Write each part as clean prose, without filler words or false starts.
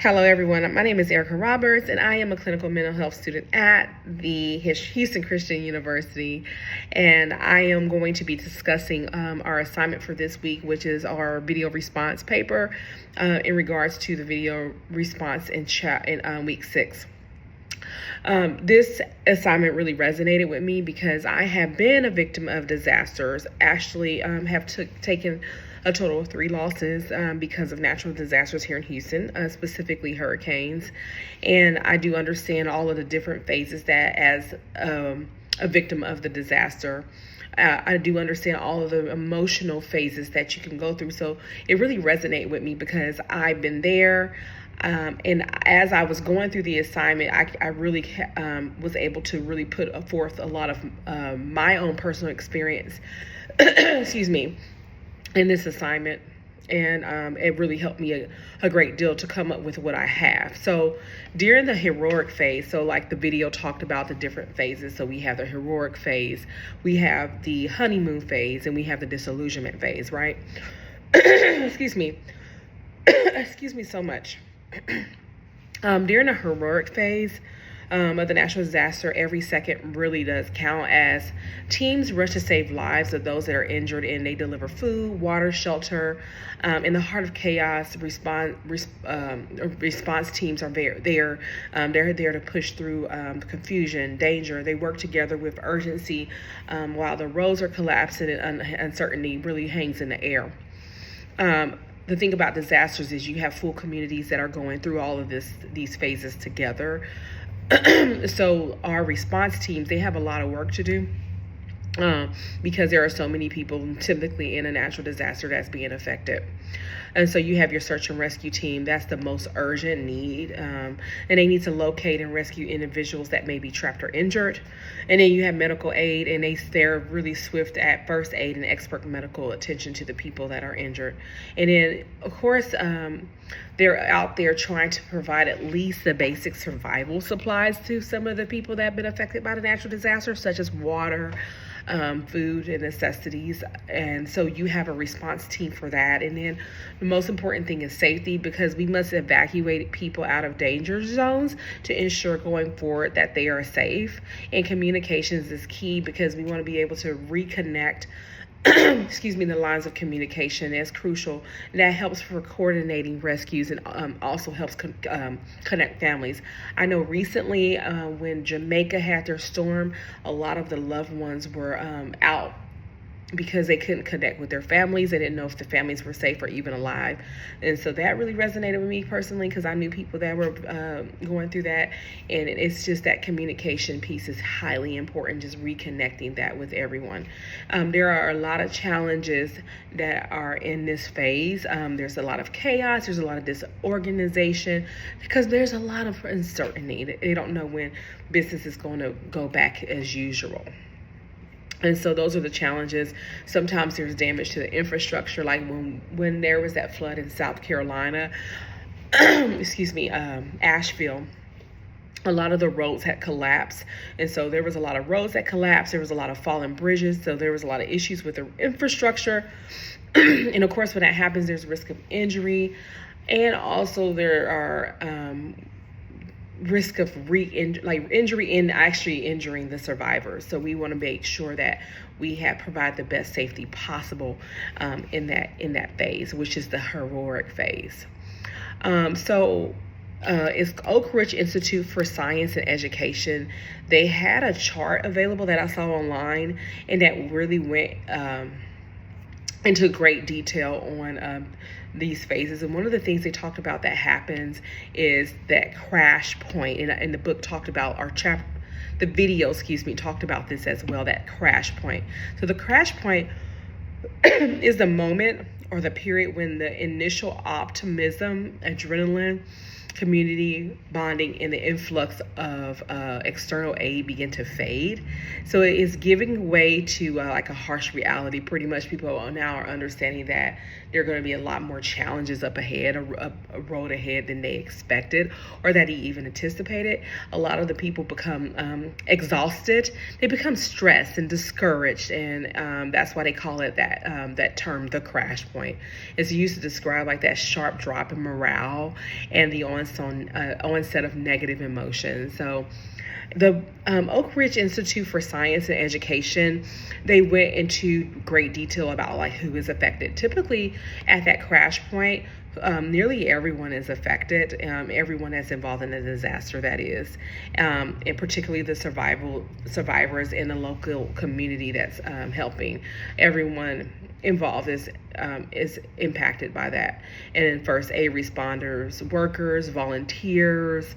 Hello, everyone. My name is Erica Roberts, and I am a clinical mental health student at the Houston Christian University. And I am going to be discussing our assignment for this week, which is our video response paper in regards to the video response in week 6. This assignment really resonated with me because I have been a victim of disasters. Actually, have taken a total of 3 losses because of natural disasters here in Houston, specifically hurricanes. And I do understand all of the different phases that as a victim of the disaster. I do understand all of the emotional phases that you can go through. So it really resonated with me because I've been there. And as I was going through the assignment, I really was able to really put forth a lot of my own personal experience, excuse me, in this assignment. And it really helped me a great deal to come up with what I have. So during the heroic phase, so like the video talked about the different phases. So we have the heroic phase, we have the honeymoon phase, and we have the disillusionment phase, right? Excuse me. Excuse me so much. During the heroic phase of the natural disaster, every second really does count as teams rush to save lives of those that are injured, and they deliver food, water, shelter. In the heart of chaos, response teams are there. They're there to push through confusion, danger. They work together with urgency while the roads are collapsing and uncertainty really hangs in the air. The thing about disasters is you have full communities that are going through all of these phases together. So our response teams, they have a lot of work to do because there are so many people typically in a natural disaster that's being affected. And so you have your search and rescue team. That's the most urgent need. And they need to locate and rescue individuals that may be trapped or injured. And then you have medical aid, and they're really swift at first aid and expert medical attention to the people that are injured. And then, of course, they're out there trying to provide at least the basic survival supplies to some of the people that have been affected by the natural disaster, such as water, food and necessities. And so you have a response team for that. And then the most important thing is safety, because we must evacuate people out of danger zones to ensure going forward that they are safe. And communications is key because we want to be able to reconnect excuse me, the lines of communication is crucial. That helps for coordinating rescues and also helps connect families. I know recently when Jamaica had their storm, a lot of the loved ones were out because they couldn't connect with their families. They didn't know if the families were safe or even alive. And so that really resonated with me personally because I knew people that were going through that. And it's just that communication piece is highly important, just reconnecting that with everyone. There are a lot of challenges that are in this phase. There's a lot of chaos. There's a lot of disorganization because there's a lot of uncertainty. They don't know when business is going to go back as usual. And so those are the challenges. Sometimes there's damage to the infrastructure, like when there was that flood in South Carolina, excuse me, Asheville. A lot of the roads had collapsed. And so there was a lot of roads that collapsed. There was a lot of fallen bridges. So there was a lot of issues with the infrastructure. And of course, when that happens, there's risk of injury. And also there are risk of injury and actually injuring the survivors. So we want to make sure that we provide the best safety possible in that phase, which is the heroic phase. It's Oak Ridge Institute for Science and Education. They had a chart available that I saw online, and that really went into great detail on these phases. And one of the things they talked about that happens is that crash point. And the book talked about, the video, talked about this as well, that crash point. So the crash point is the moment or the period when the initial optimism, adrenaline, community bonding, and the influx of external aid begin to fade. So it is giving way to like a harsh reality. Pretty much people now are understanding that there are going to be a lot more challenges up ahead, a road ahead than they expected or that he even anticipated. A lot of the people become exhausted. They become stressed and discouraged, and that's why they call it that term, the crash point. point. It's used to describe like that sharp drop in morale and the onset of negative emotions. So the Oak Ridge Institute for Science and Education, they went into great detail about like who is affected. Typically at that crash point, nearly everyone is affected, everyone that's involved in a disaster, that is, and particularly the survivors in the local community that's helping. Everyone involved is impacted by that. And then first aid responders, workers, volunteers.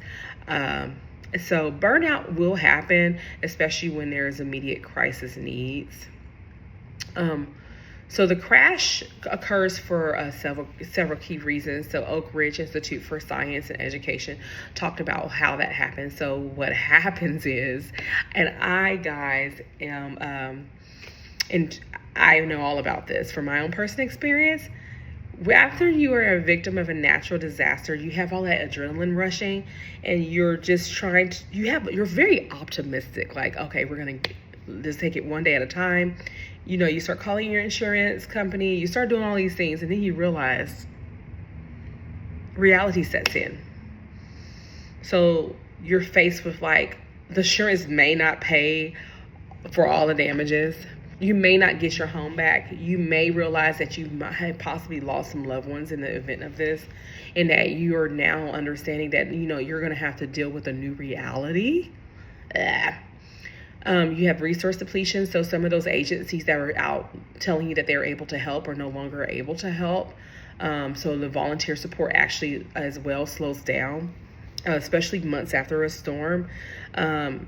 So burnout will happen, especially when there's immediate crisis needs. So the crash occurs for several key reasons. So Oak Ridge Institute for Science and Education talked about how that happens. So what happens is, and I, guys, am, and I know all about this from my own personal experience. After you are a victim of a natural disaster, you have all that adrenaline rushing, and you're just you're very optimistic. Like, okay, we're gonna just take it one day at a time. You know, you start calling your insurance company, you start doing all these things, and then you realize reality sets in. So you're faced with like, the insurance may not pay for all the damages. You may not get your home back. You may realize that you might have possibly lost some loved ones in the event of this, and that you are now understanding that, you know, you're going to have to deal with a new reality. You have resource depletion. So some of those agencies that were out telling you that they're able to help are no longer able to help. So the volunteer support actually as well slows down, especially months after a storm.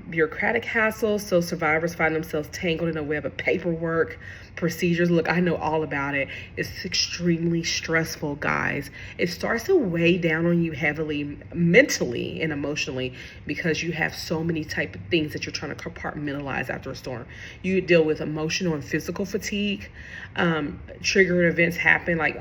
Bureaucratic hassles, so survivors find themselves tangled in a web of paperwork, procedures. Look, I know all about it. It's extremely stressful, guys. It starts to weigh down on you heavily, mentally and emotionally, because you have so many type of things that you're trying to compartmentalize after a storm. You deal with emotional and physical fatigue. Triggered events happen, like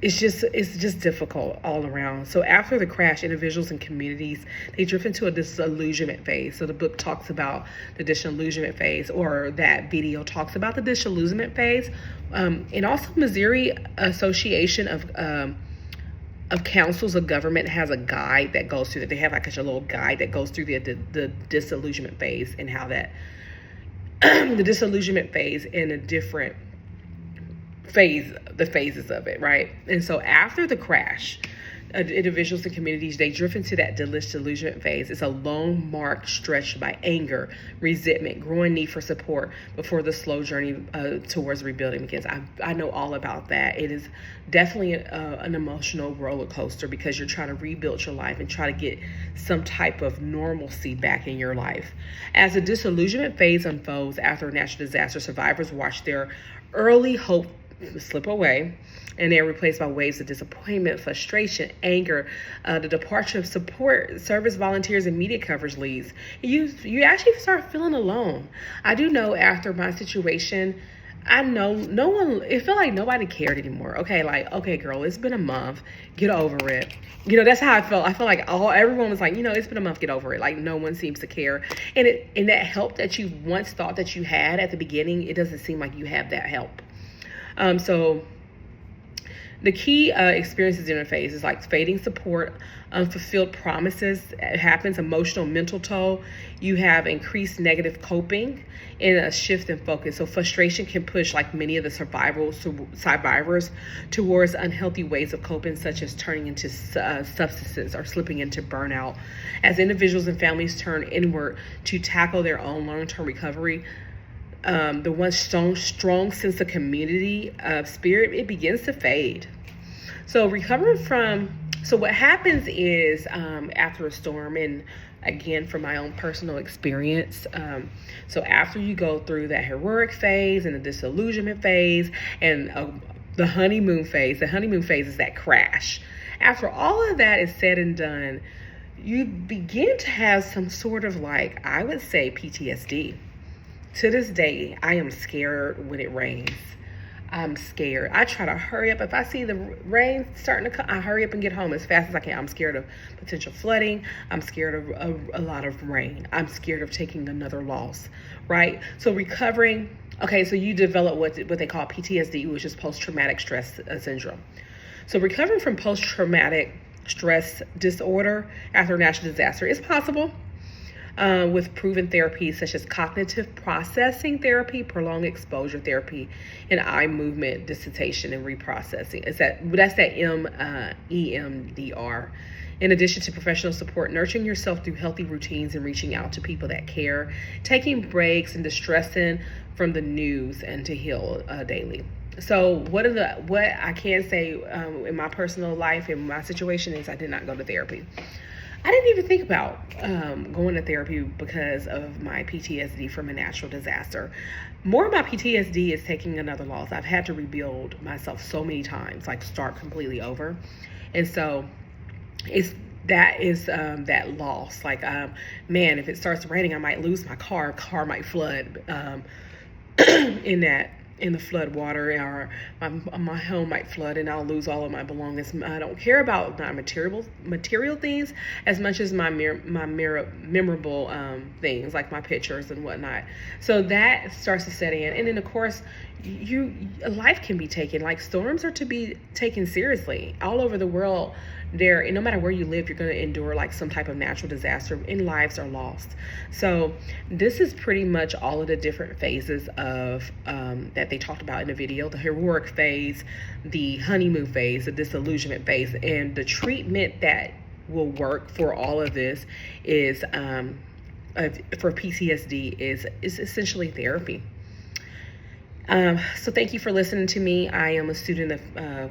it's just difficult all around. So after the crash, individuals and communities, they drift into a disillusionment phase. So the book talks about the disillusionment phase, or that video talks about the disillusionment phase. And also Missouri Association of Councils of Government has a guide that goes through that. They have like a little guide that goes through the disillusionment phase, and how that the disillusionment phase in a different the phases of it, right? And so after the crash, individuals and communities, they drift into that disillusionment phase. It's a long march stretched by anger, resentment, growing need for support before the slow journey towards rebuilding begins. I know all about that. It is definitely an emotional roller coaster, because you're trying to rebuild your life and try to get some type of normalcy back in your life. As the disillusionment phase unfolds after a natural disaster, survivors watch their early hope slip away, and they're replaced by waves of disappointment, frustration, anger, the departure of support, service volunteers, and media coverage leads. You actually start feeling alone. I do know after my situation, I know no one, it felt like nobody cared anymore. Okay, like, okay, girl, it's been a month, get over it. You know, that's how I felt. I felt like everyone was like, you know, it's been a month, get over it. Like, no one seems to care. And that help that you once thought that you had at the beginning, it doesn't seem like you have that help. So the key experiences interface is like fading support, unfulfilled promises. It happens, emotional, mental toll. You have increased negative coping and a shift in focus. So frustration can push like many of the survivors towards unhealthy ways of coping, such as turning into substances or slipping into burnout. As individuals and families turn inward to tackle their own long-term recovery, the once strong sense of community spirit, it begins to fade. So so what happens is after a storm, and again from my own personal experience, so after you go through that heroic phase and the disillusionment phase and the honeymoon phase is that crash. After all of that is said and done, you begin to have some sort of, like, I would say, PTSD. To this day, I am scared when it rains. I'm scared. I try to hurry up. If I see the rain starting to come, I hurry up and get home as fast as I can. I'm scared of potential flooding. I'm scared of a lot of rain. I'm scared of taking another loss, right? So recovering Okay, so you develop what they call PTSD, which is post-traumatic stress syndrome. So recovering from post-traumatic stress disorder after a natural disaster is possible with proven therapies such as cognitive processing therapy, prolonged exposure therapy, and eye movement desensitization and reprocessing. That's that EMDR. In addition to professional support, nurturing yourself through healthy routines and reaching out to people that care, taking breaks and distressing from the news, and to heal daily. So what I can say in my personal life, in my situation, is I did not go to therapy. I didn't even think about going to therapy because of my PTSD from a natural disaster. More of my PTSD is taking another loss. I've had to rebuild myself so many times, like start completely over. And so that loss. Like, man, if it starts raining, I might lose my car. Car might flood in the flood water, or my home might flood and I'll lose all of my belongings. I don't care about my material things as much as my memorable things, like my pictures and whatnot. So that starts to set in. And then of course, life can be taken, like storms are to be taken seriously all over the world. And no matter where you live, you're going to endure like some type of natural disaster, and lives are lost. So this is pretty much all of the different phases of that they talked about in the video: the heroic phase, the honeymoon phase, the disillusionment phase. And the treatment that will work for all of this is for PTSD is essentially therapy. So thank you for listening to me. I am a student of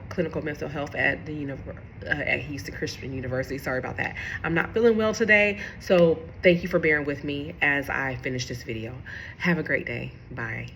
clinical mental health at the at Houston Christian University. Sorry about that. I'm not feeling well today, so thank you for bearing with me as I finish this video. Have a great day. Bye.